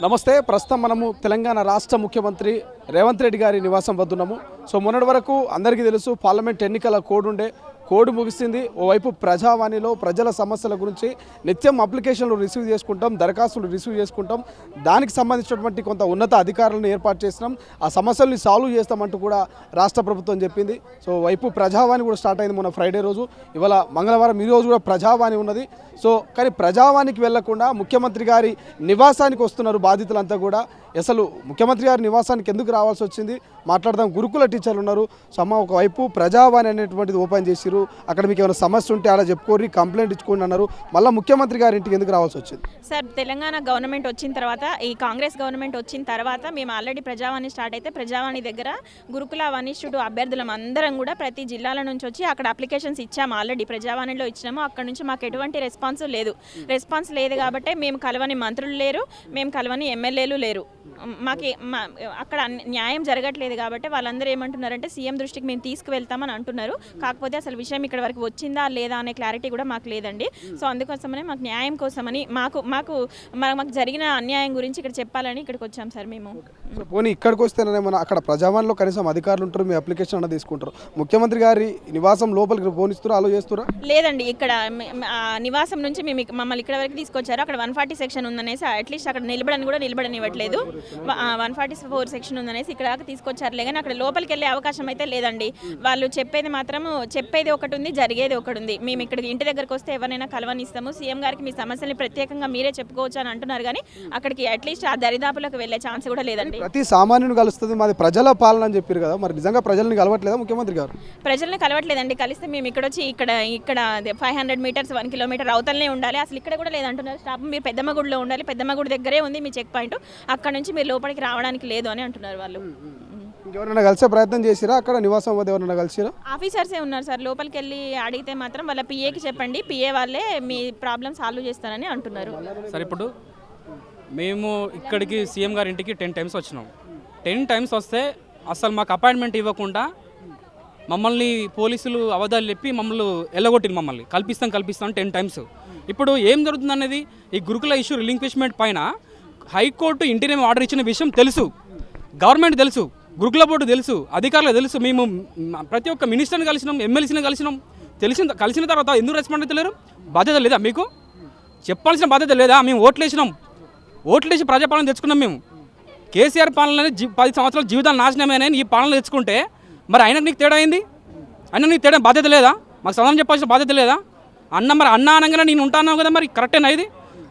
నమస్తే. ప్రస్తుతం మనము తెలంగాణ రాష్ట్ర ముఖ్యమంత్రి రేవంత్ రెడ్డి గారి నివాసం వద్దున్నాము. సో మొన్నటి వరకు అందరికీ తెలుసు పార్లమెంట్ ఎన్నికల కోడ్ ముగిసింది. ఓవైపు ప్రజావాణిలో ప్రజల సమస్యల గురించి నిత్యం అప్లికేషన్లు రిసీవ్ చేసుకుంటాం, దరఖాస్తులు రిసీవ్ చేసుకుంటాం. దానికి సంబంధించినటువంటి కొంత ఉన్నత అధికారులను ఏర్పాటు చేసినాం. ఆ సమస్యల్ని సాల్వ్ చేస్తామంటూ కూడా రాష్ట్ర ప్రభుత్వం చెప్పింది. సో వైపు ప్రజావాణి కూడా స్టార్ట్ అయింది మొన్న ఫ్రైడే రోజు. ఇవాళ మంగళవారం, ఈ రోజు కూడా ప్రజావాణి ఉన్నది. సో కానీ ప్రజావాణికి వెళ్లకుండా ముఖ్యమంత్రి గారి నివాసానికి వస్తున్నారు బాధితులంతా కూడా. అసలు ముఖ్యమంత్రి గారి నివాసానికి ఎందుకు రావాల్సి వచ్చింది మాట్లాడదాం. గురుకుల టీచర్లు ఉన్నారు. సో అమ్మ, ఒకవైపు ప్రజావాణి అనేటువంటిది ఓపెన్ చేసిరు, అక్కడ మీకు ఏమైనా సమస్య ఉంటే అలా చెప్పుకోరి, కంప్లైంట్ ఇచ్చుకోండి అన్నారు. మళ్ళీ ముఖ్యమంత్రి గారి ఇంటికి ఎందుకు రావాల్సి వచ్చింది? సార్, తెలంగాణ గవర్నమెంట్ వచ్చిన తర్వాత, ఈ కాంగ్రెస్ గవర్నమెంట్ వచ్చిన తర్వాత మేము ఆల్రెడీ ప్రజావాణి స్టార్ట్ అయితే ప్రజావాణి దగ్గర గురుకుల వనిష్ఠుడు అభ్యర్థులం అందరం కూడా ప్రతి జిల్లాల నుంచి వచ్చి అక్కడ అప్లికేషన్స్ ఇచ్చాము. ఆల్రెడీ ప్రజావాణిలో ఇచ్చినాము. అక్కడ నుంచి మాకు ఎటువంటి రెస్పాన్స్ లేదు కాబట్టి మేము కలవని మంత్రులు లేరు, మేము కలవని ఎమ్మెల్యేలు లేరు. అక్కడ న్యాయం జరగట్లేదు కాబట్టి వాళ్ళందరూ ఏమంటున్నారంటే సీఎం దృష్టికి మేము తీసుకువెళ్తామని అంటున్నారు. కాకపోతే అసలు విషయం ఇక్కడ వరకు వచ్చిందా లేదా అనే క్లారిటీ కూడా మాకు లేదండి. సో అందుకోసమనే మాకు న్యాయం కోసమని మాకు జరిగిన అన్యాయం గురించి ఇక్కడ చెప్పాలని ఇక్కడికి వచ్చాం సార్ మేము. పోనీ ఇక్కడికి వస్తేనేమన్నా అక్కడ ప్రజావాణిలో కనీసం అధికారులు ఉంటారు, మీ అప్లికేషన్ అన్న తీసుకుంటారు. ముఖ్యమంత్రి గారి నివాసం లోపలికి పోనిస్తారా, అలో చేస్తారా? లేదండి, ఇక్కడ నివాసం నుంచి మమ్మల్ని ఇక్కడ వరకు తీసుకొచ్చారు. అక్కడ 140 సెక్షన్ ఉందనేసి అట్లీస్ట్ అక్కడ నిలబడనివ్వట్లేదు. 144 సెక్షన్ ఉందనేసి ఇక్కడ దాకా తీసుకొచ్చారులే, కానీ అక్కడ లోపలికి వెళ్ళే అవకాశం అయితే లేదండి. వాళ్ళు చెప్పేది ఒకటి ఉంది, జరిగేది ఒకటి ఉంది. మేము ఇక్కడ ఇంటి దగ్గరకు వస్తే ఎవరైనా కలవనిస్తాము, సీఎం గారికి మీ సమస్యల్ని ప్రత్యేకంగా మీరే చెప్పుకోవచ్చు అని అంటున్నారు. కానీ అక్కడికి అట్లీస్ట్ ఆ దరిదాపులకు వెళ్ళే ఛాన్స్ కూడా లేదండి. ప్రతి సామాన్యుని కలుస్తుంది, మాది ప్రజల పాలన అని చెప్పారు కదా, మరి నిజంగా ప్రజల్ని కలవట్లేదా ముఖ్యమంత్రి గారు? ప్రజల్ని కలవట్లేదండి. కలిస్తే మేము ఇక్కడ వచ్చి ఇక్కడ 500 మీటర్స్ 1 కిలోమీటర్ అవతలనే ఉండాలి. అసలు ఇక్కడ కూడా లేదంటున్నారు స్టాప్. మీరు పెద్దమ్మగుడిలో ఉండాలి, పెద్దమ్మగుడి దగ్గరే ఉంది మీ చెక్ పాయింట్, అక్కడ నుంచి మీరు లోపలికి రావడానికి లేదు అని అంటున్నారు వాళ్ళు. ఎవరైనా కలిసే ప్రయత్నం చేసిరా? అక్కడ నివాసం వద్ద ఎవరైనా కలిసిరా? ఆఫీసర్సే ఉన్నారు సార్. లోపలికి వెళ్ళి అడిగితే మాత్రం వాళ్ళ పిఏకి చెప్పండి, పిఏ వాళ్ళే మీ ప్రాబ్లం సాల్వ్ చేస్తారని అంటున్నారు. సార్, ఇప్పుడు మేము ఇక్కడికి సీఎం గారి ఇంటికి 10 టైమ్స్ వచ్చినాం. 10 టైమ్స్ వస్తే అసలు మాకు అపాయింట్మెంట్ ఇవ్వకుండా మమ్మల్ని పోలీసులు అవధాలు చెప్పి మమ్మల్ని ఎల్లగొట్టింది. మమ్మల్ని కల్పిస్తాం 10 టైమ్స్. ఇప్పుడు ఏం జరుగుతుంది అనేది ఈ గురుకుల ఇష్యూ రిలింక్విష్మెంట్ పైన హైకోర్టు ఇంటీరియం ఆర్డర్ ఇచ్చిన విషయం తెలుసు, గవర్నమెంట్ తెలుసు, గురుకుల బోర్డు తెలుసు, అధికారులు తెలుసు. మేము ప్రతి ఒక్క మినిస్టర్ని కలిసినాం, ఎమ్మెల్సీని కలిసినాం. కలిసిన తర్వాత ఎందుకు రెస్పాండ్ అవుతలేరు? బాధ్యత లేదా మీకు? చెప్పాల్సిన బాధ్యత లేదా? మేము ఓట్లేసి ప్రజాపాలన తెచ్చుకున్నాం. మేము కేసీఆర్ పాలన 10 సంవత్సరాల జీవితాలు నాశనమైన ఈ పాలన తెచ్చుకుంటే మరి ఆయనకు నీకు తేడా అయింది? నీకు తేడా బాధ్యత లేదా? మాకు సమాధానం చెప్పాల్సిన బాధ్యత లేదా? మరి అన్న అనగానే నేను ఉంటాను కదా, మరి కరెక్టేనా ఇది?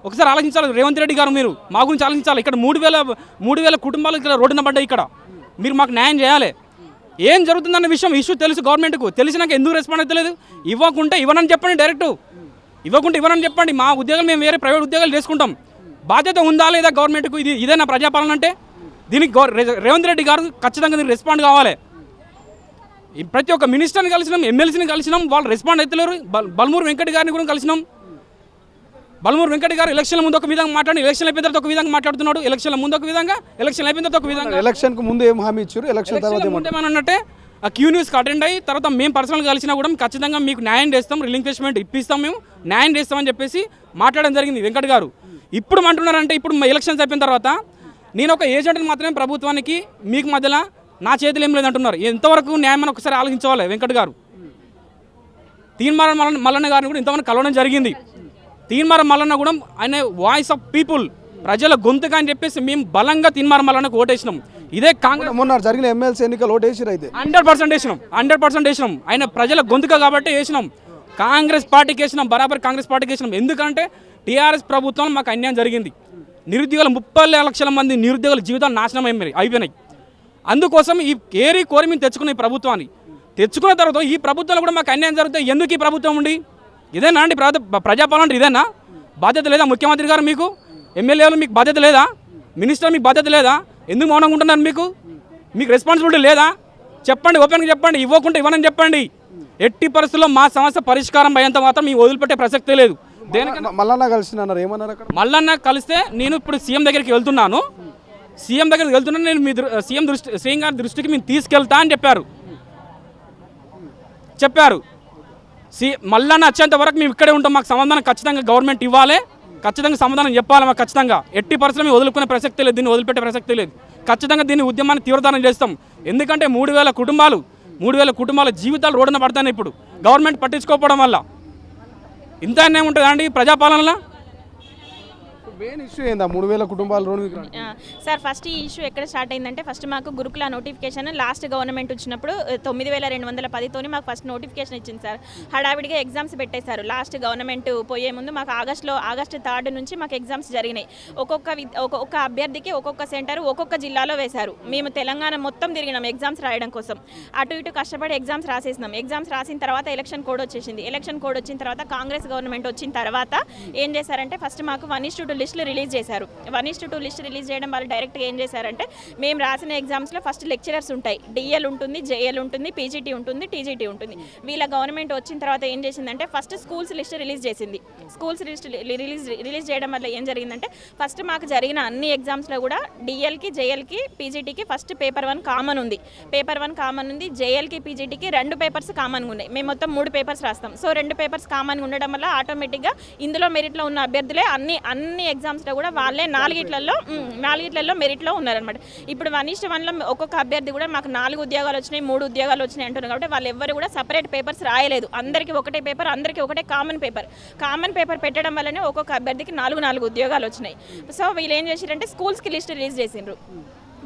ఒకసారి ఆలోచించాలి రేవంత్ రెడ్డి గారు, మీరు మా గురించి ఆలోచించాలి. ఇక్కడ 3,000 కుటుంబాలు ఇక్కడ రోడ్డున పడ్డాయి. ఇక్కడ మీరు మాకు న్యాయం చేయాలి. ఏం జరుగుతుందన్న విషయం ఇష్యూ తెలుసు గవర్నమెంట్కు, తెలిసినాక ఎందుకు రెస్పాండ్ అవుతలేదు? ఇవ్వనని చెప్పండి, డైరెక్ట్ ఇవ్వనని చెప్పండి. మా ఉద్యోగాలు మేము వేరే ప్రైవేట్ ఉద్యోగాలు చేసుకుంటాం. బాధ్యత ఉందా లేదా గవర్నమెంట్కు? ఇదేనా ప్రజాపాలన అంటే? దీనికి రేవంత్ రెడ్డి గారు ఖచ్చితంగా దీనికి రెస్పాండ్ కావాలి. ప్రతి ఒక్క మినిస్టర్ని కలిసినాం, ఎమ్మెల్సీని కలిసినాం, వాళ్ళు రెస్పాండ్ అవుతలేరు. బల్మూరు వెంకట్ గారిని కూడా కలిసినాం. బల్మూరు వెంకట్ గారు ఎలక్షన్ల ముందు ఒక విధంగా మాట్లాడి, ఎలక్షన్ అయిపోయిన తర్వాత ఒక విధంగా మాట్లాడుతున్నాడు. ఎలక్షన్ల ముందు ఒక విధంగా, ఎలక్షన్ అయిపోయిన తర్వాత ఒక విధంగా. ఎలక్షన్కు ముందు ఏం హామీ ఇచ్చారు, ఎలక్షన్ తర్వాత ఏమన్నట్టే ఆ క్యూ న్యూస్కి అటెండ్ అయ్యి తర్వాత మేము పర్సనల్గా కలిసినా కూడా ఖచ్చితంగా మీకు న్యాయం చేస్తాం, రిలింక్విష్మెంట్ ఇప్పిస్తాం, మేము న్యాయం చేస్తామని చెప్పేసి మాట్లాడడం జరిగింది వెంకట్ గారు. ఇప్పుడు అంటున్నారంటే ఇప్పుడు ఎలక్షన్స్ అయిపోయిన తర్వాత నేను ఒక ఏజెంట్ని మాత్రమే ప్రభుత్వానికి, మీకు మధ్యలో నా చేతులు ఏం లేదంటున్నారు. ఎంతవరకు న్యాయం అని ఒకసారి ఆలోచించవాలి వెంకట్ గారు. తీన్మార్ మల్లన్న గారిని కూడా ఇంతవరకు కలవడం జరిగింది. తీన్మార్ మల్లన్న కూడా ఆయన వాయిస్ ఆఫ్ పీపుల్, ప్రజల గొంతుగా అని చెప్పేసి మేము బలంగా తీన్మార్ మల్లన్నకు ఓటేసినాం. ఇదే కాంగ్రెస్ మొన్న జరిగిన ఎమ్మెల్సీ ఎన్నికలు ఓటేసిరు, అయితే 100% వేసినాం. ఆయన ప్రజల గొంతుక కాబట్టి వేసినాం. కాంగ్రెస్ పార్టీకి వేసినాం, బరాబర్ కాంగ్రెస్ పార్టీకి వేసినాం. ఎందుకంటే టీఆర్ఎస్ ప్రభుత్వం మాకు అన్యాయం జరిగింది. నిరుద్యోగులు 30 లక్షల మంది నిరుద్యోగుల జీవితాలు నాశనం అయిపోయినాయి. అందుకోసం ఈ కోరి మేము తెచ్చుకున్న ఈ ప్రభుత్వాన్ని తెచ్చుకున్న తర్వాత ఈ ప్రభుత్వంలో కూడా మాకు అన్యాయం జరుగుతాయి. ఎందుకు ఈ ప్రభుత్వం ఉండి? ఇదేనా అండి ప్రజాపాలన? ఇదేనా బాధ్యత లేదా ముఖ్యమంత్రి గారు? మీకు ఎమ్మెల్యేలు మీకు బాధ్యత లేదా? మినిస్టర్ మీకు బాధ్యత లేదా? ఎందుకు మౌనంగా ఉంటున్నారు? మీకు రెస్పాన్సిబిలిటీ లేదా? చెప్పండి, ఓపెన్గా చెప్పండి. ఇవ్వనని చెప్పండి. ఎట్టి పరిస్థితుల్లో మా సమస్య పరిష్కారం అయ్యేంత మాత్రం మేము వదిలిపెట్టే ప్రసక్తే లేదు. మల్లన్న కలిసినారు, ఏమన్నారు అక్కడ? మల్లన్న కలిస్తే నేను ఇప్పుడు సీఎం దగ్గరికి వెళ్తున్నాను, నేను మీ సీఎం గారి దృష్టికి మేము తీసుకెళ్తా అని చెప్పారు. మల్లన్న వచ్చేంత వరకు మేము ఇక్కడే ఉంటాం. మాకు సమాధానం ఖచ్చితంగా గవర్నమెంట్ ఇవ్వాలి. ఖచ్చితంగా సమాధానం చెప్పాలి మాకు ఖచ్చితంగా. ఎట్టి పరిస్థితుల్లో మేము వదులుకునే ప్రసక్తి లేదు, దీన్ని వదిలిపెట్టే ప్రసక్తి లేదు. ఖచ్చితంగా దీన్ని ఉద్యమాన్ని తీవ్రతరం చేస్తాం. ఎందుకంటే 3,000 కుటుంబాల జీవితాలు రోడ్డున పడతాయి ఇప్పుడు గవర్నమెంట్ పట్టించుకోకపోవడం వల్ల. ఇంత అన్యాయం ఉంటుంది అండి ప్రజాపాలనలో. మెయిన్ ఇష్యూ ఏందా 3,000 కుటుంబాలు రోడ్డు మీద రావడం? సార్ ఫస్ట్ ఈ ఇష్యూ ఎక్కడ స్టార్ట్ అయిందంటే ఫస్ట్ మాకు గురుకుల నోటిఫికేషన్ లాస్ట్ గవర్నమెంట్ వచ్చినప్పుడు 9,210తోని మాకు ఫస్ట్ నోటిఫికేషన్ ఇచ్చింది సార్. హడావిడిగా ఎగ్జామ్స్ పెట్టేశారు. లాస్ట్ గవర్నమెంట్ పోయే ముందు మాకు ఆగస్టు 3 నుంచి మాకు ఎగ్జామ్స్ జరిగినాయి. ఒక్కొక్క అభ్యర్థికి ఒక్కొక్క సెంటర్ ఒక్కొక్క జిల్లాలో వేశారు. మేము తెలంగాణ మొత్తం తిరిగినాం ఎగ్జామ్స్ రాయడం కోసం. అటు ఇటు కష్టపడి ఎగ్జామ్స్ రాసేసినాం. ఎగ్జామ్స్ రాసిన తర్వాత ఎలక్షన్ కోడ్ వచ్చేసింది. ఎలక్షన్ కోడ్ వచ్చిన తర్వాత కాంగ్రెస్ గవర్నమెంట్ వచ్చిన తర్వాత ఏం చేశారంటే ఫస్ట్ మాకు 1:2 లిస్టులు రిలీజ్ చేశారు. 1:2 లిస్ట్ రిలీజ్ చేయడం వాళ్ళు డైరెక్ట్గా ఏం చేశారంటే మేము రాసిన ఎగ్జామ్స్లో ఫస్ట్ లెక్చరర్స్ ఉంటాయి, డిఎల్ ఉంటుంది, జేఎల్ ఉంటుంది, పీజీటీ ఉంటుంది, టీజీటీ ఉంటుంది. వీళ్ళ గవర్నమెంట్ వచ్చిన తర్వాత ఏం చేసిందంటే ఫస్ట్ స్కూల్స్ లిస్ట్ రిలీజ్ చేసింది. స్కూల్స్ లిస్ట్ రిలీజ్ చేయడం వల్ల ఏం జరిగిందంటే ఫస్ట్ మాకు జరిగిన అన్ని ఎగ్జామ్స్లో కూడా డిఎల్కి, జేఎల్కి, పీజీటీకి ఫస్ట్ పేపర్ 1 కామన్ ఉంది. పేపర్ 1 కామన్ ఉంది. జేఎల్కి, పీజీటీకి 2 పేపర్స్ కామన్గా ఉన్నాయి. మేము మొత్తం 3 పేపర్స్ రాస్తాం. సో 2 పేపర్స్ కామన్గా ఉండడం వల్ల ఆటోమేటిక్గా ఇందులో మెరిట్లో ఉన్న అభ్యర్థులే అన్ని ఎగ్జామ్స్లో కూడా వాళ్ళే 4 మెరిట్లో ఉన్నారనమాట. ఇప్పుడు 1:1లో ఒక్కొక్క అభ్యర్థి కూడా మాకు 4 ఉద్యోగాలు వచ్చినాయి, 3 ఉద్యోగాలు వచ్చినాయి అంటున్నారు. కాబట్టి వాళ్ళు ఎవ్వరు కూడా సపరేట్ పేపర్స్ రాయలేదు. అందరికీ ఒకటే పేపర్, అందరికీ ఒకటే కామన్ పేపర్ పెట్టడం వల్లనే ఒక్కొక్క అభ్యర్థికి 4 ఉద్యోగాలు వచ్చినాయి. సో వీళ్ళు ఏం చేశారంటే స్కూల్స్కి లిస్ట్ రిలీజ్ చేసిండ్రు.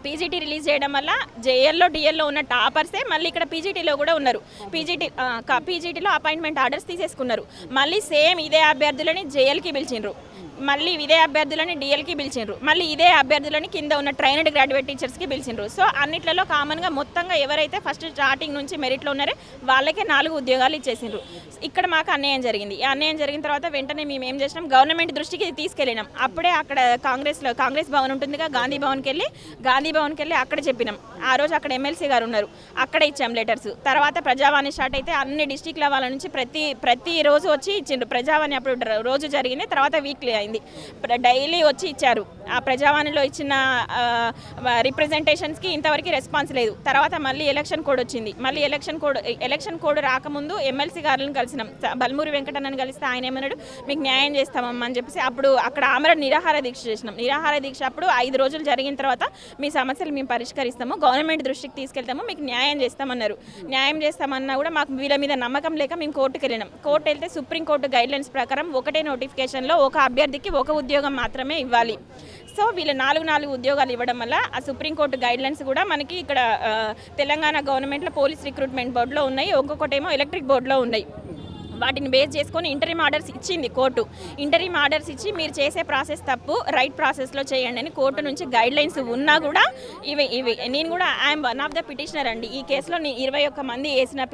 పీజీటీ రిలీజ్ చేయడం వల్ల జేఎల్లో, డిఎల్లో ఉన్న టాపర్సే మళ్ళీ ఇక్కడ పీజీటీలో కూడా ఉన్నారు. పీజీటీలో అపాయింట్మెంట్ ఆర్డర్స్ తీసేసుకున్నారు. మళ్ళీ సేమ్ ఇదే అభ్యర్థులని జేఎల్కి పిలిచిండ్రు, మళ్ళీ ఇదే అభ్యర్థులని డిఎల్కి పిలిచిండ్రు, మళ్ళీ ఇదే అభ్యర్థులని కింద ఉన్న ట్రైన్డ్ గ్రాడ్యుయేట్ టీచర్స్కి పిలిచిండ్రు. సో అన్నిట్లలో కామన్గా మొత్తంగా ఎవరైతే ఫస్ట్ స్టార్టింగ్ నుంచి మెరిట్లో ఉన్నారో వాళ్ళకే 4 ఉద్యోగాలు ఇచ్చేసిండ్రు. ఇక్కడ మాకు అన్యాయం జరిగింది. ఈ అన్యాయం జరిగిన తర్వాత వెంటనే మేము ఏం చేసినాం, గవర్నమెంట్ దృష్టికి తీసుకెళ్ళినాం. అప్పుడే అక్కడ కాంగ్రెస్ భవన్ ఉంటుందిగా, గాంధీ భవన్కి వెళ్ళి అక్కడ చెప్పినాం. ఆ రోజు అక్కడ ఎమ్మెల్సీ గారు ఉన్నారు, అక్కడ ఇచ్చాం లెటర్స్. తర్వాత ప్రజావాణి స్టార్ట్ అయితే అన్ని డిస్టిక్ల వాళ్ళ నుంచి ప్రతి రోజు వచ్చి ఇచ్చిండ్రు. ప్రజావాణి అప్పుడు రోజు జరిగింది, తర్వాత వీక్లీ అయింది. డైలీ వచ్చి ఇచ్చారు. ఆ ప్రజావాణిలో ఇచ్చిన రిప్రజెంటేషన్స్కి ఇంతవరకు రెస్పాన్స్ లేదు. తర్వాత మళ్ళీ ఎలక్షన్ కోడ్ వచ్చింది. మళ్ళీ ఎలక్షన్ కోడ్ రాకముందు ఎమ్మెల్సీ గారిని కలిసినాం. బల్మూరి వెంకటన్నని కలిస్తే ఆయన ఏమన్నాడు, మీకు న్యాయం చేస్తామమ్మా అని చెప్పేసి అప్పుడు అక్కడ ఆమరణ నిరాహార దీక్ష చేసినాం. నిరాహార దీక్ష అప్పుడు 5 రోజులు జరిగిన తర్వాత మీ సమస్యలు మేము పరిష్కరిస్తాము, గవర్నమెంట్ దృష్టికి తీసుకెళ్తాము, మీకు న్యాయం చేస్తామన్నారు. న్యాయం చేస్తామన్నా కూడా మాకు వీళ్ళ మీద నమ్మకం లేక మేము కోర్టుకు వెళ్ళినాం. కోర్టు వెళ్తే సుప్రీంకోర్టు గైడ్లైన్స్ ప్రకారం ఒకటే నోటిఫికేషన్లో ఒక అభ్యర్థికి 1 ఉద్యోగం మాత్రమే ఇవ్వాలి. సో వీళ్ళు 4 ఉద్యోగాలు ఇవ్వడం వల్ల ఆ సుప్రీంకోర్టు గైడ్లైన్స్ కూడా మనకి ఇక్కడ తెలంగాణ గవర్నమెంట్లో పోలీస్ రిక్రూట్మెంట్ బోర్డులో ఉన్నాయి, ఒక్కొక్కటేమో ఎలక్ట్రిక్ బోర్డులో ఉన్నాయి. వాటిని బేస్ చేసుకొని ఇంటరీమ్ ఆర్డర్స్ ఇచ్చింది కోర్టు. ఇంటరీమ్ ఆర్డర్స్ ఇచ్చి మీరు చేసే ప్రాసెస్ తప్పు, రైట్ ప్రాసెస్లో చేయండి అని కోర్టు నుంచి గైడ్లైన్స్ ఉన్నా కూడా ఇవి నేను కూడా I'm one of the petitioner అండి. ఈ కేసులో 21 మంది వేసిన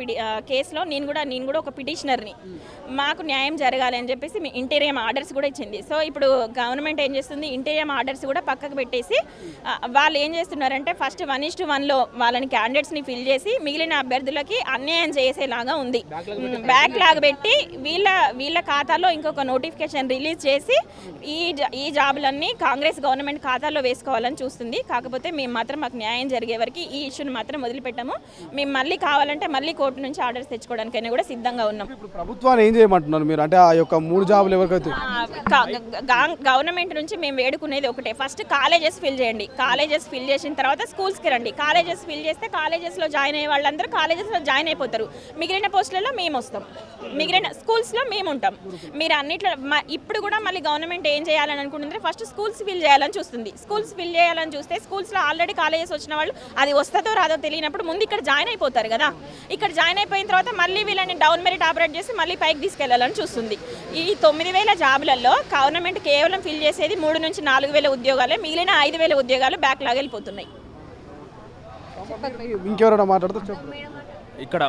కేసులో నేను కూడా ఒక పిటిషనర్ని. మాకు న్యాయం జరగాలి అని చెప్పేసి మీ ఇంటీరియం ఆర్డర్స్ కూడా ఇచ్చింది. సో ఇప్పుడు గవర్నమెంట్ ఏం చేస్తుంది, ఇంటీరియం ఆర్డర్స్ కూడా పక్కకు పెట్టేసి వాళ్ళు ఏం చేస్తున్నారంటే ఫస్ట్ 1:1లో వాళ్ళని క్యాండిడేట్స్ని ఫిల్ చేసి మిగిలిన అభ్యర్థులకి అన్యాయం చేసేలాగా ఉంది. బ్యాక్లాగ్ పెట్టి వీళ్ళ ఖాతాలో ఇంకొక నోటిఫికేషన్ రిలీజ్ చేసి ఈ జాబులన్నీ కాంగ్రెస్ గవర్నమెంట్ ఖాతాలో వేసుకోవాలని చూస్తుంది. కాకపోతే మేము మాత్రం మాకు న్యాయం జరిగే వరకు ఈ ఇష్యూని మాత్రం వదిలిపెట్టాము. మేము మళ్ళీ కావాలంటే మళ్ళీ కోర్టు నుంచి ఆర్డర్స్ తెచ్చుకోవడానికైనా కూడా సిద్ధంగా ఉన్నాం. ఇప్పుడు ప్రభుత్వాన్ని ఏం చేయమంటున్నారు మీరు? అంటే ఆ యొక్క 3 జాబులు ఎవరికైతే గవర్నమెంట్ నుంచి మేము వేడుకునేది ఒకటే, ఫస్ట్ కాలేజెస్ ఫిల్ చేయండి. కాలేజెస్ ఫిల్ చేసిన తర్వాత స్కూల్స్కి రండి. కాలేజెస్ ఫిల్ చేస్తే కాలేజెస్లో జాయిన్ అయ్యే వాళ్ళందరూ కాలేజెస్లో జాయిన్ అయిపోతారు. మిగిలిన పోస్టులలో మేము వస్తాం, మిగిలిన స్కూల్స్లో మేము ఉంటాం. మీరు అన్నిట్లో ఇప్పుడు కూడా మళ్ళీ గవర్నమెంట్ ఏం చేయాలని అనుకుంటుంది, ఫస్ట్ స్కూల్స్ ఫిల్ చేయాలని చూస్తుంది. స్కూల్స్ ఫిల్ చేయాలని చూస్తే స్కూల్స్లో ఆల్రెడీ కాలేజెస్ వచ్చిన వాళ్ళు అది వస్తుందో రాదో తెలియనప్పుడు ముందు ఇక్కడ జాయిన్ అయిపోతారు కదా. ఇక్కడ జాయిన్ అయిపోయిన తర్వాత మళ్ళీ వీళ్ళని డౌన్ మెరిట్ ఆపరేట్ చేసి మళ్ళీ పైకి తీసుకెళ్లాలని చూస్తుంది. ఈ 9,000 జాబులలో గవర్నమెంట్ కేవలం ఫిల్ చేసేది 3 నుంచి 4,000 ఉద్యోగాలే, మిగిలిన 5,000 ఉద్యోగాలు బ్యాక్లాగ్ వెళ్ళిపోతున్నాయి. ఇంకెవరైనా మాట్లాడుతూ ఇక్కడ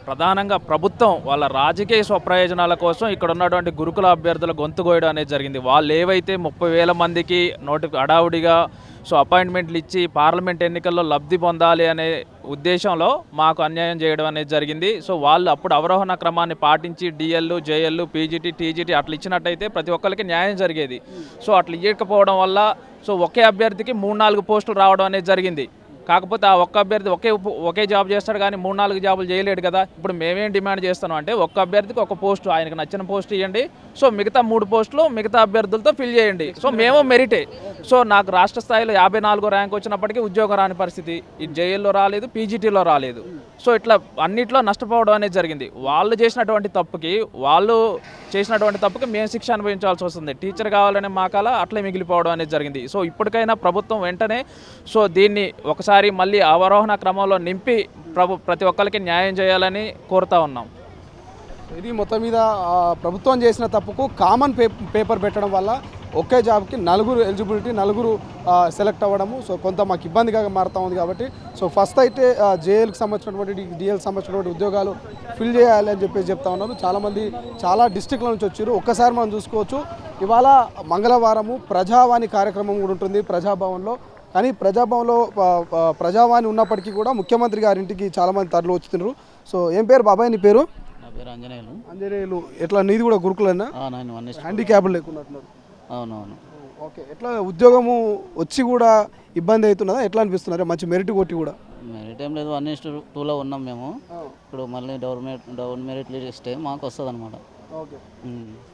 ప్రధానంగా ప్రభుత్వం వాళ్ళ రాజకీయ స్వప్రయోజనాల కోసం ఇక్కడ ఉన్నటువంటి గురుకుల అభ్యర్థుల గొంతు కోయడం అనేది జరిగింది. వాళ్ళు ఏవైతే 30,000 మందికి హడావుడిగా అపాయింట్మెంట్లు ఇచ్చి పార్లమెంట్ ఎన్నికల్లో లబ్ధి పొందాలి అనే ఉద్దేశంలో మాకు అన్యాయం చేయడం అనేది జరిగింది. వాళ్ళు అప్పుడు అవరోహణ క్రమాన్ని పాటించి డిఎల్, జేఎల్, పీజీటీ, టీజీటీ అట్లా ఇచ్చినట్టయితే ప్రతి ఒక్కరికి న్యాయం జరిగేది. అట్లా ఇవ్వకపోవడం వల్ల ఒకే అభ్యర్థికి 3-4 పోస్టులు రావడం అనేది జరిగింది. కాకపోతే ఆ ఒక్క అభ్యర్థి ఒకే జాబ్ చేస్తాడు కానీ 3-4 జాబులు చేయలేడు కదా. ఇప్పుడు మేమేం డిమాండ్ చేస్తున్నాం అంటే ఒక్క అభ్యర్థికి ఒక పోస్టు, ఆయనకు నచ్చిన పోస్ట్ ఇవ్వండి. సో మిగతా 3 పోస్టులు మిగతా అభ్యర్థులతో ఫిల్ చేయండి. సో మేము మెరిటే. సో నాకు రాష్ట్ర స్థాయిలో 54 ర్యాంక్ వచ్చినప్పటికీ ఉద్యోగం రాని పరిస్థితి. ఈ జేఎల్లో రాలేదు, పీజీటీలో రాలేదు. సో ఇట్లా అన్నిట్లో నష్టపోవడం అనేది జరిగింది. వాళ్ళు చేసినటువంటి తప్పుకి మేము శిక్ష అనుభవించాల్సి వస్తుంది. టీచర్ కావాలనే మాకాల అట్లే మిగిలిపోవడం అనేది జరిగింది. సో ఇప్పటికైనా ప్రభుత్వం వెంటనే సో దీన్ని ఒకసారి మళ్ళీ అవరోహణ క్రమంలో నింపి ప్రతి ఒక్కరికి న్యాయం చేయాలని కోరుతా ఉన్నాం. ఇది మొత్తం మీద ప్రభుత్వం చేసిన తప్పుకు కామన్ పేపర్ పెట్టడం వల్ల ఒకే జాబ్కి 4 ఎలిజిబిలిటీ 4 సెలెక్ట్ అవ్వడము సో కొంత మాకు ఇబ్బందిగా మారుతూ ఉంది. కాబట్టి సో ఫస్ట్ అయితే జేఎల్కి సంబంధించినటువంటి డిఎల్కి సంబంధించినటువంటి ఉద్యోగాలు ఫిల్ చేయాలి అని చెప్పేసి చెప్తా ఉన్నారు. చాలామంది చాలా డిస్ట్రిక్ట్ల నుంచి వచ్చారు. ఒక్కసారి మనం చూసుకోవచ్చు, ఇవాళ మంగళవారము ప్రజావాణి కార్యక్రమం కూడా ఉంటుంది ప్రజాభవన్లో. కానీ ప్రజావాణి ఉన్నప్పటికీ కూడా ముఖ్యమంత్రి గారింటికి చాలామంది తరలి వచ్చుతున్నారు. సో ఏం పేరు బాబాయ్ నీ పేరు? నా పేరు ఆంజనేయులు. ఆంజనేయులు. ఎట్లా నీది కూడా గురుకులన్నా? హ్యాండిక్యాప్డ్ లేకున్నట్టున్నారు. అవునవును. ఓకే, ఎట్లా ఉద్యోగము వచ్చి కూడా ఇబ్బంది అవుతున్నదా? ఎట్లా అనిపిస్తున్నారు? మంచి మెరిట్ కొట్టి కూడా మెరిట్ ఏం లేదు, 1:2లో ఉన్నాం మేము. ఇప్పుడు మళ్ళీ డౌన్ మెరిట్ లిస్ట్ మాకు వస్తుంది అనమాట. ఓకే,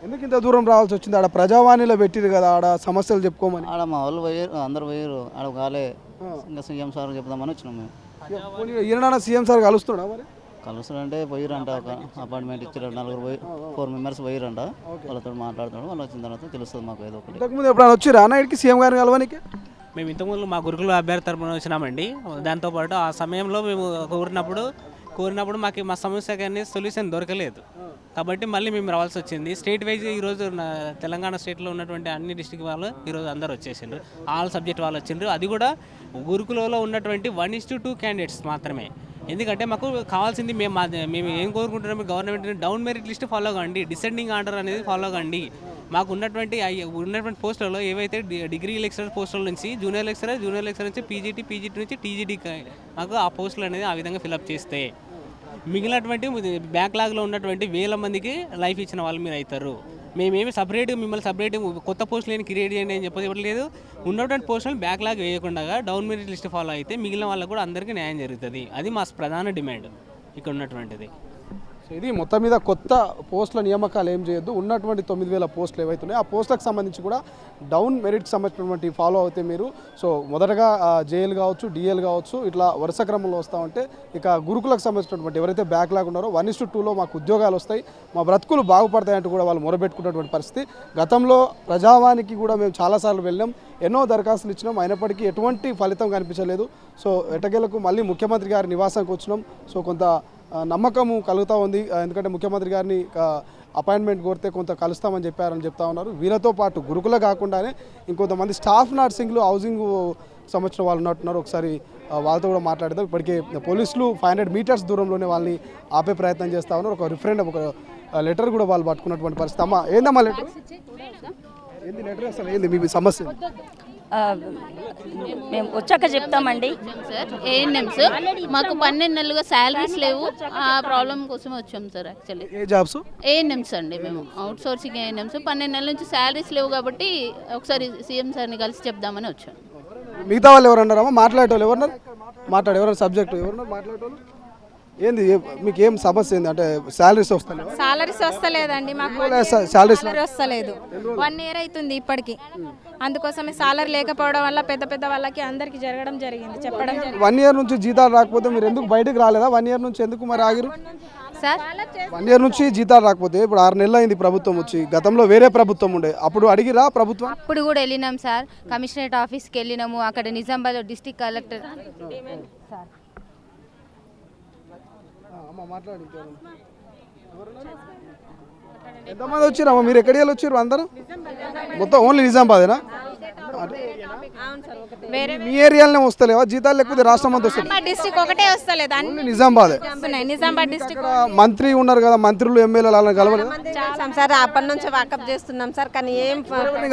ఎందుకు ఇంత దూరం రావాల్సి వచ్చింది? ఆడ ప్రజావాణిలో పెట్టిరు కదా, ఆడ సమస్యలు చెప్పుకోమని. ఆడ మా వాళ్ళు అందరు పోయారు, ఆడ కాలే. ఇంకా సీఎం సార్ చెప్దామని వచ్చినాం మేము. ఈయన సీఎం సార్ కలుస్తున్నాడా మరి? కలుస్తారంటే పోయిరంట, ఒక అపాయింట్మెంట్ ఇచ్చారు. 4 మెంబర్స్ పోయిరంట. వాళ్ళతో మాట్లాడుతున్నాడు. వాళ్ళు వచ్చిన తర్వాత తెలుస్తుంది మాకు ఏదో ఒకటి. ఇంతకుముందు ఎప్పుడైనా వచ్చిరా అన్న ఇక్కడికి సీఎం గారిని కలవడానికి? మేము ఇంతకుముందు మా గురుకుల అభ్యర్థి తరపున వచ్చినామండి. దాంతోపాటు ఆ సమయంలో మేము కోరినప్పుడు మాకు మా సమస్యకి అనేది సొల్యూషన్ దొరకలేదు. కాబట్టి మళ్ళీ మేము రావాల్సి వచ్చింది. స్టేట్ వైజ్ ఈరోజు తెలంగాణ స్టేట్లో ఉన్నటువంటి అన్ని డిస్ట్రిక్ట్ వాళ్ళు ఈరోజు అందరూ వచ్చేసిండ్రు. ఆల్ సబ్జెక్ట్ వాళ్ళు వచ్చిండ్రు. అది కూడా గురుకులలో ఉన్నటువంటి 1:2 క్యాండిడేట్స్ మాత్రమే. ఎందుకంటే మాకు కావాల్సింది మేము ఏం కోరుకుంటున్నాము, government down merit list follow కండి, డిసెండింగ్ ఆర్డర్ అనేది ఫాలో కండి. మాకు ఉన్నటువంటి పోస్టులలో ఏవైతే డిగ్రీ లెక్చరర్ పోస్టుల నుంచి జూనియర్ లెక్చరర్ నుంచి పీజీటీ నుంచి టీజీడీ మాకు ఆ పోస్టులు అనేది ఆ విధంగా ఫిలప్ చేస్తే మిగిలినటువంటి బ్యాక్లాగ్లో ఉన్నటువంటి 1000 మందికి లైఫ్ ఇచ్చిన వాళ్ళు మీరు అవుతారు. మేమేమి మిమ్మల్ని సపరేట్ కొత్త పోస్టులు ఏమి క్రియేట్ చేయండి అని చెప్పలేదు. ఉన్నటువంటి పోస్టులను బ్యాక్లాగ్ వేయకుండా డౌన్ మెరిట్ లిస్ట్ ఫాలో అయితే మిగిలిన వాళ్ళకు కూడా అందరికీ న్యాయం జరుగుతుంది. అది మా ప్రధాన డిమాండ్ ఇక్కడ ఉన్నటువంటిది. సో ఇది మొత్తం మీద కొత్త పోస్టుల నియామకాలు ఏం చేయొద్దు. ఉన్నటువంటి 9000 పోస్టులు ఏవైతున్నాయో ఆ పోస్టులకు సంబంధించి కూడా డౌన్ మెరిట్కి సంబంధించినటువంటి ఫాలో అవుతే మీరు సో మొదటగా జేఎల్ కావచ్చు, డిఎల్ కావచ్చు, ఇట్లా వరుస క్రమంలో వస్తూ ఉంటే ఇక గురుకులకు సంబంధించినటువంటి ఎవరైతే బ్యాక్లాగ్ ఉన్నారో 1:2లో మాకు ఉద్యోగాలు వస్తాయి, మా బ్రతుకులు బాగుపడతాయంటూ కూడా వాళ్ళు మొరబెట్టుకున్నటువంటి పరిస్థితి. గతంలో ప్రజావానికి కూడా మేము చాలాసార్లు వెళ్ళాం, ఎన్నో దరఖాస్తులు ఇచ్చినాం, అయినప్పటికీ ఎటువంటి ఫలితం కనిపించలేదు. సో ఎటకేలకు మళ్ళీ ముఖ్యమంత్రి గారి నివాసానికి వచ్చినాం. సో కొంత నమ్మకము కలుగుతూ ఉంది. ఎందుకంటే ముఖ్యమంత్రి గారిని అపాయింట్మెంట్ కోరితే కొంత కలుస్తామని చెప్తారని చెప్తా ఉన్నారు. వీళ్ళతో పాటు గురుకుల కాకుండానే ఇంకొంతమంది స్టాఫ్ నర్సింగ్లు హౌసింగ్ సంబంధించిన వాళ్ళు ఉన్నట్టున్నారు. ఒకసారి వాళ్ళతో కూడా మాట్లాడదాం. ఇప్పటికే పోలీసులు 500 మీటర్స్ దూరంలోనే వాళ్ళని ఆపే ప్రయత్నం చేస్తూ ఉన్నారు. ఒక రిఫరెండం ఒక లెటర్ కూడా వాళ్ళు పట్టుకున్నటువంటి పరిస్థితి. అమ్మా ఏందమ్మా లెటర్? ఏంది లెటర్? అసలు ఏంది మీ సమస్య? మేము వచ్చాక చెప్తామండి సార్. ఏఎన్ఎం సార్, మాకు 12 నెలలుగా శాలరీస్ లేవు. ఆ ప్రాబ్లం కోసం వచ్చాం సార్. యాక్చువల్లీ ఏ జాబ్స్? ఏఎన్ఎంస్ అండి. మేము అవుట్ సోర్సింగ్ ఏఎన్ఎంస్. 12 నెలల నుంచి శాలరీస్ లేవు కాబట్టి ఒకసారి సీఎం సార్ని కలిసి చెప్దామని వచ్చాం. మిగతా వాళ్ళు ఎవరన్నారమ్మా? మాట్లాడేవాళ్ళు ఎవరన్నారు? ఎవరైనా సబ్జెక్టు ఎవరన్నారు మాట్లాడేవాళ్ళు? ఏంది మీకు ఏం సమస్య ఏంది? అంటే శాలరీస్ వస్తలేవు? సాలరీస్ వస్తలేదండి మాకు. సాలరీ వస్తలేదు. 1 year అవుతుంది ఇప్పటికి. అందుకోసమే సాలరీ లేకపోవడం వల్ల పెద్ద వాళ్ళకి అందరికి జరగడం జరిగింది, చెప్పడం జరిగింది. 1 year నుంచి జీతాలు రాకపోతే మీరు ఎందుకు బయటకు రాలేదా? 1 year నుంచి ఎందుకు మరి ఆగిరు సార్? 1 year నుంచి జీతాలు రాకపోతే ఇప్పుడు 6 నెలలు అయింది ప్రభుత్వం వచ్చి. గతంలో వేరే ప్రభుత్వం ఉండే, అప్పుడు అడిగిరా ప్రభుత్వం? అప్పుడు కూడా వెళ్ళినాం సార్, కమిషనరేట్ ఆఫీస్కి వెళ్ళినాము. అక్కడ నిజామాబాద్ డిస్ట్రిక్ట్ కలెక్టర్ ఎంతమంది వచ్చారమ్మా? మీరు ఎక్కడికి వెళ్ళి వచ్చారు అందరూ? మొత్తం ఓన్లీ నిజామాబాదేనా? మీ ఏరియాలోనే వస్తలేవా జీతాలు? లేకపోతే రాష్ట్రం అంతా వస్తుంది? డిస్ట్రిక్ట్ ఒకటే వస్తలేదు, అన్ని నిజామాబాదే. నిజామాబాద్ డిస్ట్రిక్ట్. మంత్రి ఉన్నారు కదా, మంత్రులు ఎమ్మెల్యేలు అలా కలవలేదు సార్. అప్పటి నుంచి వాకప్ చేస్తున్నాం సార్, కానీ ఏం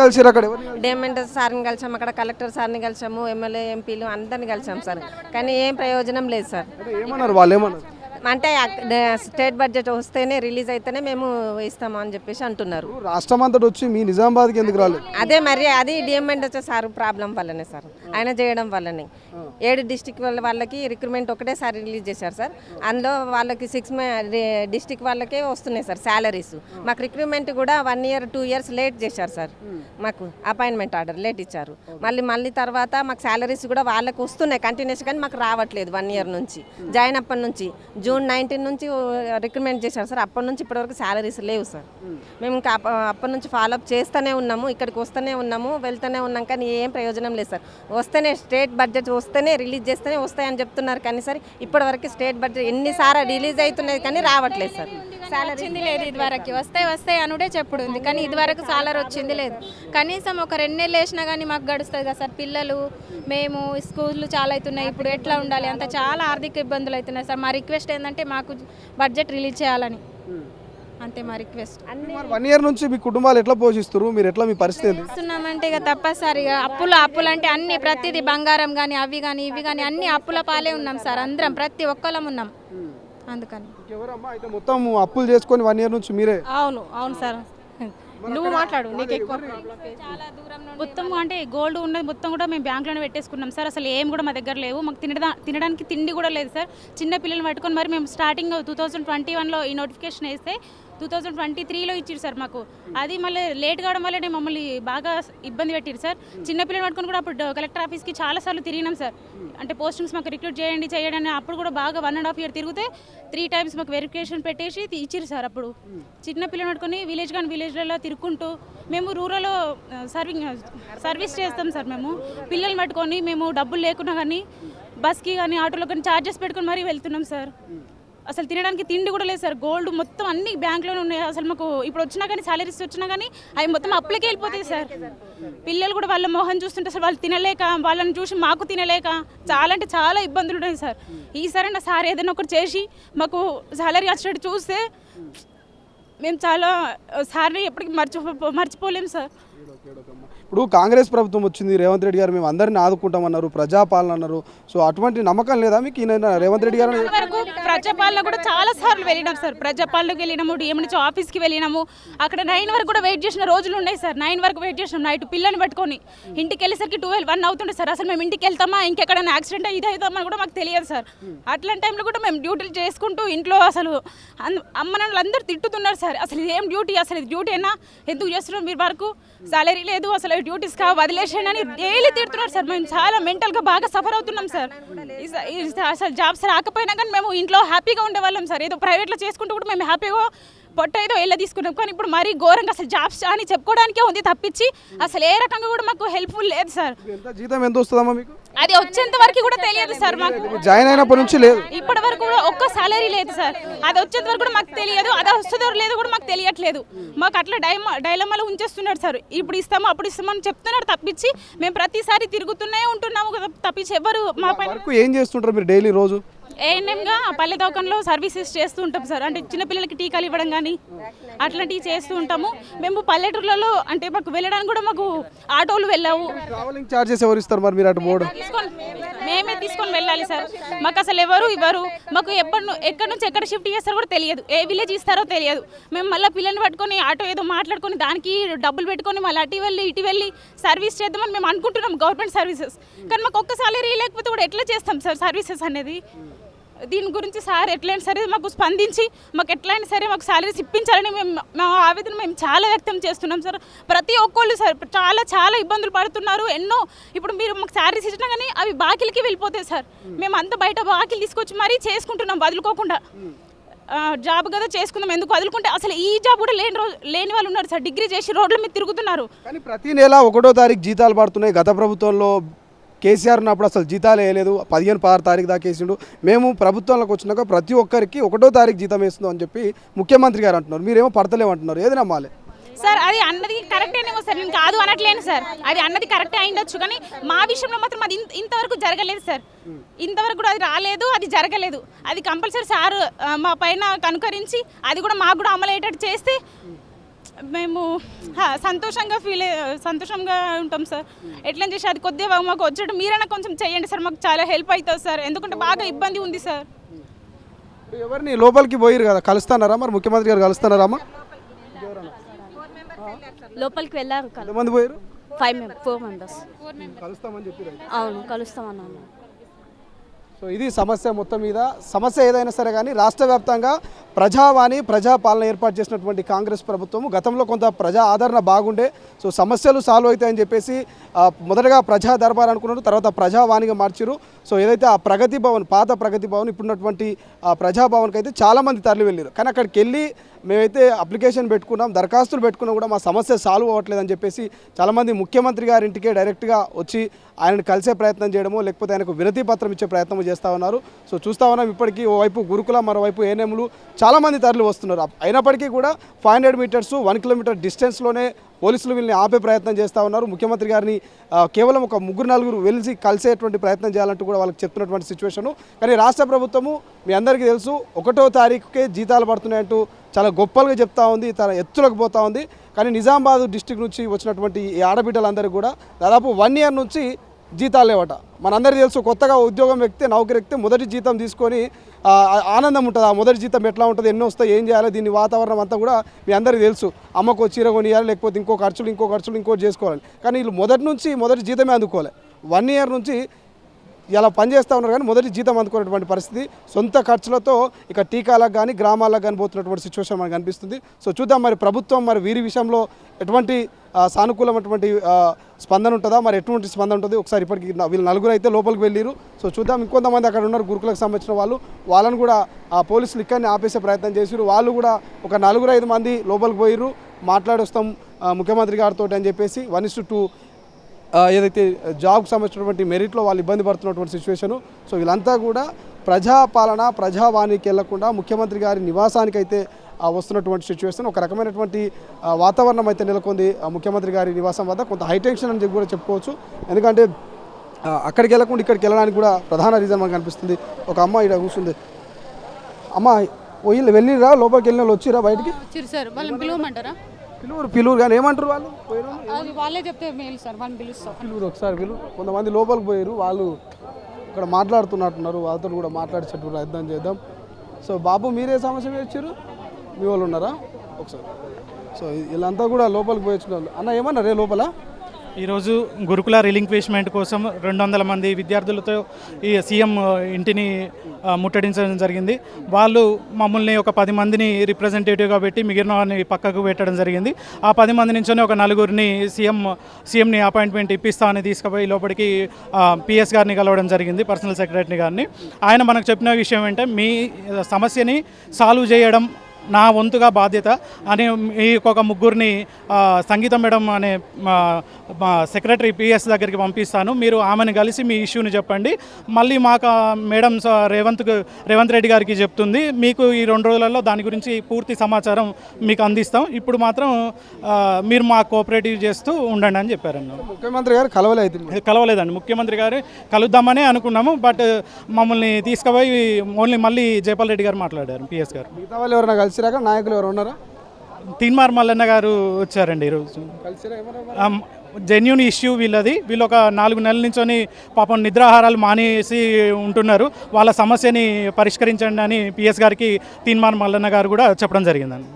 కలిసి అక్కడ డేమెంట్ సార్ని కలిసాము, అక్కడ కలెక్టర్ సార్ని కలిసాము, ఎమ్మెల్యే ఎంపీలు అందరిని కలిసాం సార్, కానీ ఏం ప్రయోజనం లేదు సార్. ఏమన్నారు వాళ్ళు? ఏమన్నారు? అంటే స్టేట్ బడ్జెట్ వస్తేనే రిలీజ్ అయితేనే మేము ఇస్తాము అని చెప్పేసి అంటున్నారు. రాష్ట్రం అంతటి వచ్చి మీ నిజామాబాద్కి ఎందుకు రాలేదు? అదే మరి అది డిఎంఎండ్ వచ్చే సార్ ప్రాబ్లం వల్లనే సార్, ఆయన చేయడం వల్లనే 7 డిస్టిక్ వాళ్ళకి రిక్రూట్మెంట్ ఒకటేసారి రిలీజ్ చేశారు సార్. అందులో వాళ్ళకి 6 డిస్టిక్ వాళ్ళకే వస్తున్నాయి సార్ శాలరీస్. మాకు రిక్రూట్మెంట్ కూడా 1 year 2 years లేట్ చేశారు సార్. మాకు అపాయింట్మెంట్ ఆర్డర్ లేట్ ఇచ్చారు. మళ్ళీ తర్వాత మాకు శాలరీస్ కూడా వాళ్ళకి వస్తున్నాయి కంటిన్యూస్, కానీ మాకు రావట్లేదు 1 year నుంచి. జాయిన్ అప్పటి నుంచి June 19 నుంచి రిక్రూట్మెంట్ చేశారు సార్. అప్పటి నుంచి ఇప్పటివరకు శాలరీస్ లేవు సార్. మేము ఇంకా అప్పటి నుంచి ఫాలోఅప్ చేస్తూనే ఉన్నాము, ఇక్కడికి వస్తూనే ఉన్నాము, వెళ్తూనే ఉన్నాం, కానీ ఏం ప్రయోజనం లేదు సార్. వస్తేనే స్టేట్ బడ్జెట్ వస్తేనే రిలీజ్ చేస్తేనే వస్తాయని చెప్తున్నారు, కానీ సార్ ఇప్పటివరకు స్టేట్ బడ్జెట్ ఎన్నిసార్లు రిలీజ్ అవుతున్నది కానీ రావట్లేదు సార్. వచ్చింది లేదు ఇదివరకు, వస్తాయి అనుడే చెప్పుడు ఉంది, కానీ ఇదివరకు సాలరీ వచ్చింది లేదు. కనీసం ఒక 2 నెలలు వేసినా కానీ మాకు గడుస్తుంది కదా సార్. పిల్లలు మేము స్కూళ్ళు చాలా అవుతున్నాయి, ఇప్పుడు ఎట్లా ఉండాలి అంత చాలా ఆర్థిక ఇబ్బందులు అవుతున్నాయి సార్. మా రిక్వెస్ట్ ఏంటంటే మాకు బడ్జెట్ రిలీజ్ చేయాలని, అంతే మా రిక్వెస్ట్. 1 year నుంచి మీ కుటుంబాలు ఎట్లా పోషిస్తారు, మీరు ఎట్లా, మీ పరిస్థితి ఏంది? ఇస్తున్నామంటే ఇక తప్పనిసరిగా అప్పులు అంటే అన్ని ప్రతిదీ బంగారం కానీ అవి కానీ ఇవి కానీ అన్ని అప్పుల పాలే ఉన్నాం సార్. అందరం ప్రతి ఒక్కళ్ళం ఉన్నాం, అందుకని. ఎవరమ్మా అయితే మొత్తం అప్పులు చేసుకొని 1 year నుంచి మీరే? అవును సార్. నువ్వు మాట్లాడు, నీకు ఎక్కువ మొత్తం అంటే గోల్డ్ ఉన్నది మొత్తం కూడా మేము బ్యాంకులోనే పెట్టేసుకున్నాం సార్. అసలు ఏం కూడా మా దగ్గర లేవు. మాకు తినడానికి తిండి కూడా లేదు సార్. చిన్న పిల్లల్ని పట్టుకొని మరి మేము స్టార్టింగ్ 2021లో ఈ నోటిఫికేషన్ వేస్తే 2023లో ఇచ్చారు సార్ మాకు. అది మళ్ళీ లేట్ కావడం వల్లనే మమ్మల్ని బాగా ఇబ్బంది పెట్టారు సార్. చిన్నపిల్లలు పట్టుకొని కూడా అప్పుడు కలెక్టర్ ఆఫీస్కి చాలాసార్లు తిరిగినాం సార్. అంటే పోస్టింగ్స్ మాకు రిక్రూట్ చేయండి అని అప్పుడు కూడా బాగా 1.5 year తిరిగితే 3 times మాకు వెరిఫికేషన్ పెట్టేసి ఇచ్చారు సార్. అప్పుడు చిన్నపిల్లలు పట్టుకొని విలేజ్లలో తిరుక్కుంటూ మేము రూరల్లో సర్వీస్ చేస్తాం సార్. మేము పిల్లల్ని పట్టుకొని మేము డబ్బులు లేకున్నా కానీ బస్కి కానీ ఆటోలో కానీ ఛార్జెస్ పెట్టుకొని మరీ వెళ్తున్నాం సార్. అసలు తినడానికి తిండి కూడా లేదు సార్. గోల్డ్ మొత్తం అన్ని బ్యాంక్లోనే ఉన్నాయి. అసలు మాకు ఇప్పుడు వచ్చినా కానీ సాలరీస్ వచ్చినా కానీ అవి మొత్తం అప్పులకే వెళ్ళిపోతాయి సార్. పిల్లలు కూడా వాళ్ళ మొహం చూస్తుంటే అసలు వాళ్ళు తినలేక, వాళ్ళని చూసి మాకు తినలేక చాలా అంటే చాలా ఇబ్బందులు ఉన్నాయి సార్. ఈసారి నా సార్ ఏదైనా ఒకటి చేసి మాకు సాలరీ వచ్చేటట్టు చూస్తే మేము చాలా సార్ని ఎప్పటికీ మర్చిపోలేము సార్. ఇప్పుడు కాంగ్రెస్ ప్రభుత్వం వచ్చింది, రేవంత్ రెడ్డి గారు మేము అందరిని ఆదుకుంటామన్నారు, ప్రజాపాలన అన్నారు. సో అటువంటి నమ్మకం లేదా మీకు? రేవంత్ రెడ్డి గారు వరకు ప్రజాపాలన కూడా చాలా సార్లు వెళ్ళినాం సార్. ప్రజాపాలనకు వెళ్ళినాము, డిఎంహెచ్ ఆఫీస్కి వెళ్ళినాము. అక్కడ 9 వరకు కూడా వెయిట్ చేసిన రోజులు ఉన్నాయి సార్. 9 వరకు వెయిట్ చేసినాం నైట్ పిల్లల్ని పట్టుకొని. ఇంటికి వెళ్ళేసరికి 12-1 అవుతుండే సార్. అసలు మేము ఇంటికి వెళ్తామా, ఇంకెక్కడైనా యాక్సిడెంట్ ఇది అవుతామని కూడా మాకు తెలియదు సార్. అట్లాంటి టైంలో కూడా మేము డ్యూటీలు చేసుకుంటూ ఇంట్లో అసలు అమ్మ నాన్నలు అందరూ తిట్టుతున్నారు సార్. అసలు ఇది ఏం డ్యూటీ, అసలు ఇది డ్యూటీ అయినా ఎందుకు చేస్తున్నాం మీరు వరకు, సాలరీ లేదు, అసలు డ్యూటీస్ వదిలేసాను అని డైలీ తిడుతున్నారు సార్. మేము చాలా మెంటల్గా బాగా సఫర్ అవుతున్నాం సార్. అసలు జాబ్స్ రాకపోయినా కానీ మేము ఇంట్లో హ్యాపీగా ఉండేవాళ్ళం సార్. ఏదో ప్రైవేట్లో చేసుకుంటూ కూడా మేము హ్యాపీగా పొట్ట ఏదో వెళ్ళ తీసుకున్నాం. కానీ ఇప్పుడు మరీ ఘోరంగా అసలు జాబ్స్ అని చెప్పుకోవడానికే ఉంది తప్పించి అసలు ఏ రకంగా కూడా మాకు హెల్ప్ఫుల్ లేదు సార్. జీతం ఎంత వస్తుందమ్మా మీకు? అది వచ్చేంత వరకు కూడా తెలియదు సార్. మాకు జాయిన్ అయినప్పటి నుంచి లేదు, ఇప్పటి వరకు కూడా ఒక్క సాలరీ లేదు సార్. అది వచ్చేంత వరకు కూడా మాకు తెలియదు, అది వస్తుందో లేదో కూడా మాకు తెలియట్లేదు. మాకు అట్లా డైలమాలో ఉంచేస్తున్నాడు సార్. ఇప్పుడు ఇస్తాము అప్పుడు ఇస్తామని చెప్తున్నారు తప్పించి మేము ప్రతిసారి తిరుగుతూనే ఉంటున్నాము కదా తప్పించి ఎవరు మా పైన. ఏం చేస్తుంటారు మీరు డైలీ రోజు? ఏఎన్ఎంగా పల్లె దవాఖానలో సర్వీసెస్ చేస్తూ ఉంటాం సార్. అంటే చిన్నపిల్లలకి టీకాలు ఇవ్వడం కానీ అట్లాంటివి చేస్తూ ఉంటాము. మేము పల్లెటూర్లలో అంటే మాకు వెళ్ళడానికి కూడా మాకు ఆటోలు వెళ్ళావు. ట్రావెలింగ్ చార్జెస్ ఎవరు ఇస్తారు మరి? మీరు అటు పోవడం మేమే తీసుకొని వెళ్ళాలి సార్. మాకు అసలు ఎవరు ఇవ్వరు. మాకు ఎక్కడి నుంచి ఎక్కడ షిఫ్ట్ చేస్తారో కూడా తెలియదు, ఏ విలేజ్ ఇస్తారో తెలియదు. మేము మళ్ళీ పిల్లల్ని పట్టుకొని ఆటో ఏదో మాట్లాడుకొని దానికి డబ్బులు పెట్టుకొని మళ్ళీ ఇటు వెళ్ళి సర్వీస్ చేద్దామని మేము అనుకుంటున్నాం గవర్నమెంట్ సర్వీసెస్. కానీ మాకు ఒక్క సాలరీ లేకపోతే కూడా ఎట్లా చేస్తాం సార్ సర్వీసెస్ అనేది? దీని గురించి సార్ ఎట్లయినా సరే మాకు స్పందించి మాకు ఎట్లయినా సరే మాకు శాలరీస్ ఇప్పించాలని మేము మా ఆవేదన మేము చాలా వ్యక్తం చేస్తున్నాం సార్. ప్రతి ఒక్కళ్ళు సార్ చాలా ఇబ్బందులు పడుతున్నారు. ఎన్నో ఇప్పుడు మీరు మాకు శాలరీస్ ఇచ్చినా కానీ అవి బాకీలకి వెళ్ళిపోతాయి సార్. మేము అంతా బయట బాకీలు తీసుకొచ్చి మరీ చేసుకుంటున్నాం వదులుకోకుండా. జాబ్ కదా చేసుకుందాం ఎందుకు వదులుకుంటే, అసలు ఈ జాబ్ కూడా లేని వాళ్ళు ఉన్నారు సార్. డిగ్రీ చేసి రోడ్ల మీద తిరుగుతున్నారు. కానీ ప్రతి నెల 1వ తారీఖు జీతాలు పడుతున్నాయి. గత ప్రభుత్వంలో కేసీఆర్ ఉన్నప్పుడు అసలు జీతాలు వేయలేదు, 15-16 తారీఖు దాకా వేసిండు. మేము ప్రభుత్వంలోకి వచ్చినాక ప్రతి ఒక్కరికి 1వ తారీఖు జీతం వేస్తుందో అని చెప్పి ముఖ్యమంత్రి గారు అంటున్నారు. మీరేమో పడతలేమంటున్నారు. ఏది నమ్మాలి సార్? అది అన్నది కరెక్టేనేమో సార్, నేను కాదు అనట్లేను సార్. అది అన్నది కరెక్టే అయిండొచ్చు, కానీ మా విషయంలో మాత్రం అది ఇంతవరకు జరగలేదు సార్. ఇంతవరకు కూడా అది రాలేదు, అది జరగలేదు. అది కంపల్సరీ సార్ మా పైన కనుకరించి అది కూడా మాకు కూడా అమలు అయ్యేటట్టు చేస్తే మేము సంతోషంగా ఉంటాం సార్. ఎట్లా చేసి అది కొద్దిగా మాకు వచ్చేటట్టు మీరైనా కొంచెం చేయండి సార్. మాకు చాలా హెల్ప్ అవుతుంది సార్, ఎందుకంటే బాగా ఇబ్బంది ఉంది సార్. ఎవరిని లోపలికి పోయిరు కదా, కలుస్తున్నారా మరి ముఖ్యమంత్రి గారు కలుస్తున్నారా అమ్మా? లోపలికి వెళ్ళారు ఎంతమంది పోయారు? 4 మెంబర్స్. కలుస్తామని చెప్పారు. అవును, కలుస్తామన్నాను. సో ఇది సమస్య. మొత్తం మీద సమస్య ఏదైనా సరే కానీ రాష్ట్ర వ్యాప్తంగా ప్రజావాణి ప్రజాపాలన ఏర్పాటు చేసినటువంటి కాంగ్రెస్ ప్రభుత్వం గతంలో కొంత ప్రజా ఆదరణ బాగుండే, సో సమస్యలు సాల్వ్ అవుతాయని చెప్పేసి మొదటగా ప్రజా దర్బార్ అనుకున్నారు, తర్వాత ప్రజావాణిగా మార్చారు. సో ఏదైతే ఆ ప్రగతి భవన్, పాత ప్రగతి భవన్, ఇప్పుడున్నటువంటి ప్రజాభవన్కి అయితే చాలామంది తరలి వెళ్ళారు. కానీ అక్కడికి వెళ్ళి మేమైతే అప్లికేషన్ పెట్టుకున్నాం, దరఖాస్తులు పెట్టుకున్నా కూడా మా సమస్య సాల్వ్ అవ్వట్లేదని చెప్పేసి చాలామంది ముఖ్యమంత్రి గారి ఇంటికే డైరెక్ట్గా వచ్చి ఆయనను కలిసే ప్రయత్నం చేయడమో లేకపోతే ఆయనకు వినతి పత్రం ఇచ్చే ప్రయత్నం చేస్తూ ఉన్నారు. సో చూస్తూ ఉన్నాం ఇప్పటికీ ఓవైపు గురుకుల, మరోవైపు ఏఎన్ఎంలు చాలామంది తరలి వస్తున్నారు. అయినప్పటికీ కూడా 500 మీటర్స్ 1 కిలోమీటర్ డిస్టెన్స్లోనే పోలీసులు వీళ్ళని ఆపే ప్రయత్నం చేస్తూ ఉన్నారు. ముఖ్యమంత్రి గారిని కేవలం ఒక 3-4 వెళ్ళి కలిసేటువంటి ప్రయత్నం చేయాలంటూ కూడా వాళ్ళకి చెప్తున్నటువంటి సిచ్యువేషను. కానీ రాష్ట్ర ప్రభుత్వము మీ అందరికీ తెలుసు 1వ తారీఖుకే జీతాలు పడుతున్నాయంటూ చాలా గొప్పలుగా చెప్తా ఉంది, తన ఎత్తులకు పోతూ ఉంది. కానీ నిజామాబాద్ డిస్టిక్ నుంచి వచ్చినటువంటి ఈ ఆడబిడ్డలందరూ కూడా దాదాపు 1 ఇయర్ నుంచి జీతాలు లేవట. మనందరికీ తెలుసు, కొత్తగా ఉద్యోగం ఎక్కితే, నౌకరీ ఎక్కితే మొదటి జీతం తీసుకొని ఆనందం ఉంటుంది. ఆ మొదటి జీతం ఎట్లా ఉంటుంది, ఎన్నో వస్తాయి, ఏం చేయాలి, దీని వాతావరణం అంతా కూడా మీ అందరికీ తెలుసు. అమ్మకు చీర కొనియాలి, లేకపోతే ఇంకో ఖర్చులు ఇంకోటి చేసుకోవాలి. కానీ వీళ్ళు మొదటి జీతమే అందుకోవాలి. 1 ఇయర్ నుంచి ఇలా పనిచేస్తూ ఉన్నారు కానీ మొదటి జీతం అందుకునేటువంటి పరిస్థితి. సొంత ఖర్చులతో ఇక టీకాలకు కానీ గ్రామాలకు కానీ పోతున్నటువంటి సిచ్యువేషన్ మనకు కనిపిస్తుంది. సో చూద్దాం మరి ప్రభుత్వం మరి వీరి విషయంలో ఎటువంటి సానుకూలమైనటువంటి స్పందన ఉంటుందా, మరి ఎటువంటి స్పందన ఉంటుంది. ఒకసారి ఇప్పటికి వీళ్ళు 4 అయితే లోపలికి వెళ్ళారు. సో చూద్దాం. ఇంకొంతమంది అక్కడ ఉన్నారు గురుకులకు సంబంధించిన వాళ్ళని కూడా పోలీసులు ఇక్కడిని ఆపేసే ప్రయత్నం చేశారు. వాళ్ళు కూడా ఒక 4-5 మంది లోపలికి పోయారు, మాట్లాడి వస్తాం ముఖ్యమంత్రి గారితో అని చెప్పేసి 1:2 ఏదైతే జాబ్కి సంబంధించినటువంటి మెరిట్లో వాళ్ళు ఇబ్బంది పడుతున్నటువంటి సిచ్యువేషను. సో వీళ్ళంతా కూడా ప్రజాపాలన ప్రజావాణికి వెళ్లకుండా ముఖ్యమంత్రి గారి నివాసానికి అయితే వస్తున్నటువంటి సిచ్యువేషన్. ఒక రకమైనటువంటి వాతావరణం అయితే నెలకొంది ముఖ్యమంత్రి గారి నివాసం వద్ద. కొంత హైటెన్షన్ అని కూడా చెప్పుకోవచ్చు. ఎందుకంటే అక్కడికి వెళ్ళకుండా ఇక్కడికి వెళ్ళడానికి కూడా ప్రధాన రీజన్ మనకు కనిపిస్తుంది. ఒక అమ్మ ఇక్కడ కూర్చుంది. అమ్మ వీళ్ళు వెళ్ళిరా, లోపలికి వెళ్ళిన వాళ్ళు వచ్చిరా బయటికి? సార్ వాళ్ళని పిలవమంటారా? పిలువురు కానీ ఏమంటారు వాళ్ళు? వాళ్ళే చెప్తే మేలు సార్, వాళ్ళని పిలుస్తాం. పిలువురు ఒకసారి కొంతమంది లోపలికి పోయారు, వాళ్ళు ఇక్కడ మాట్లాడుతున్నట్టున్నారు. వాళ్ళతో కూడా మాట్లాడేటట్టు ప్రయత్నం చేద్దాం. సో బాబు మీరే సమస్య మీద వచ్చారు, మీ వాళ్ళు ఉన్నారా ఒకసారి? సో వీళ్ళంతా కూడా లోపలికి పోయొచ్చున్నారు. అన్న ఏమన్నా లోపల ఈరోజు గురుకుల రిలింక్విష్మెంట్ కోసం 200 మంది విద్యార్థులతో ఈ సీఎం ఇంటిని ముట్టడించడం జరిగింది. వాళ్ళు మమ్మల్ని ఒక 10 మందిని రిప్రజెంటేటివ్గా పెట్టి మిగిలిన వారిని పక్కకు పెట్టడం జరిగింది. ఆ 10 మంది నుంచే ఒక 4గురిని సీఎంని అపాయింట్మెంట్ ఇప్పిస్తామని తీసుకుపోయి లోపలికి పిఎస్ గారిని కలవడం జరిగింది, పర్సనల్ సెక్రటరీ గారిని. ఆయన మనకు చెప్పిన విషయం ఏంటంటే మీ సమస్యని సాల్వ్ చేయడం నా వంతుగా బాధ్యత అని ఒక 3గురిని సంగీతం మేడం అనే సెక్రటరీ పిఎస్ దగ్గరికి పంపిస్తాను, మీరు ఆమెను కలిసి మీ ఇష్యూని చెప్పండి, మళ్ళీ మాకు మేడం రేవంత్ రెడ్డి గారికి చెప్తుంది, మీకు ఈ 2 రోజులలో దాని గురించి పూర్తి సమాచారం మీకు అందిస్తాం, ఇప్పుడు మాత్రం మీరు మా కోఆపరేటివ్ చేస్తూ ఉండండి అని చెప్పారన్న. ముఖ్యమంత్రి గారు కలవలేదండి. ముఖ్యమంత్రి గారు కలుద్దామనే అనుకున్నాము, బట్ మమ్మల్ని తీసుకుపోయి మళ్ళీ జయపాల్ రెడ్డి గారు మాట్లాడారు, పిఎస్ గారు. మిగతా వాళ్ళు ఎవరైనా కలిసిరాక నాయకులు ఎవరు ఉన్నారా? తీన్మార్ మల్లన్న గారు వచ్చారండి ఈరోజు. జెన్యూన్ ఇష్యూ వీళ్ళు ఒక 4 నెలల నుంచొని పాపం నిద్రాహారాలు మానేసి ఉంటున్నారు, వాళ్ళ సమస్యని పరిష్కరించండి అని పిఎస్ గారికి తీన్మార్ మల్లన్న గారు కూడా చెప్పడం జరిగిందండి.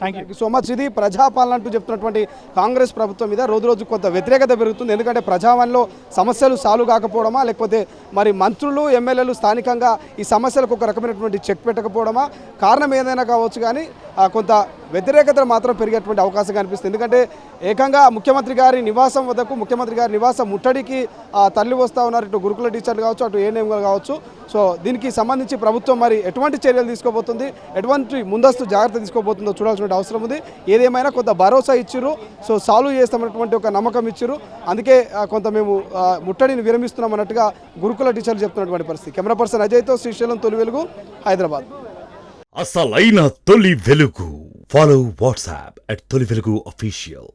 Thank you so much. ఇది ప్రజాపాలన అంటూ చెప్తున్నటువంటి కాంగ్రెస్ ప్రభుత్వం మీద రోజు కొంత వ్యతిరేకత పెరుగుతుంది. ఎందుకంటే ప్రజావాణిలో సమస్యలు సాల్వ్ కాకపోవడమా, లేకపోతే మరి మంత్రులు ఎమ్మెల్యేలు స్థానికంగా ఈ సమస్యలకు ఒక రకమైనటువంటి చెక్ పెట్టకపోవడమా, కారణం ఏదైనా కావచ్చు. కానీ కొంత వ్యతిరేకత మాత్రం పెరిగేటువంటి అవకాశం కనిపిస్తుంది. ఎందుకంటే ఏకంగా ముఖ్యమంత్రి గారి నివాసం వద్దకు, ముఖ్యమంత్రి గారి నివాసం ముట్టడికి తరలి వస్తూ ఉన్నారు ఇటు గురుకుల టీచర్లు కావచ్చు, అటు ఏఎన్ఎంలు కావచ్చు. సో దీనికి సంబంధించి ప్రభుత్వం మరి ఎటువంటి చర్యలు తీసుకోబోతుంది, ఎటువంటి ముందస్తు జాగ్రత్త తీసుకోబోతుందో చూడాల్సిన అవసరం ఉంది. ఏదేమైనా కొంత భరోసా ఇచ్చారు, సో సాల్వ్ చేస్తామన్నటువంటి ఒక నమ్మకం ఇచ్చారు. అందుకే కొంత మేము ముట్టడిని విరమిస్తున్నాం అన్నట్టుగా గురుకుల టీచర్లు చెప్తున్నటువంటి పరిస్థితి. కెమెరా పర్సన్ అజయ్తో శ్రీశైలం, తొలి వెలుగు, హైదరాబాద్. అసలైన తొలి వెలుగు. ఫాలో వాట్సాప్ @తొలి వెలుగు official.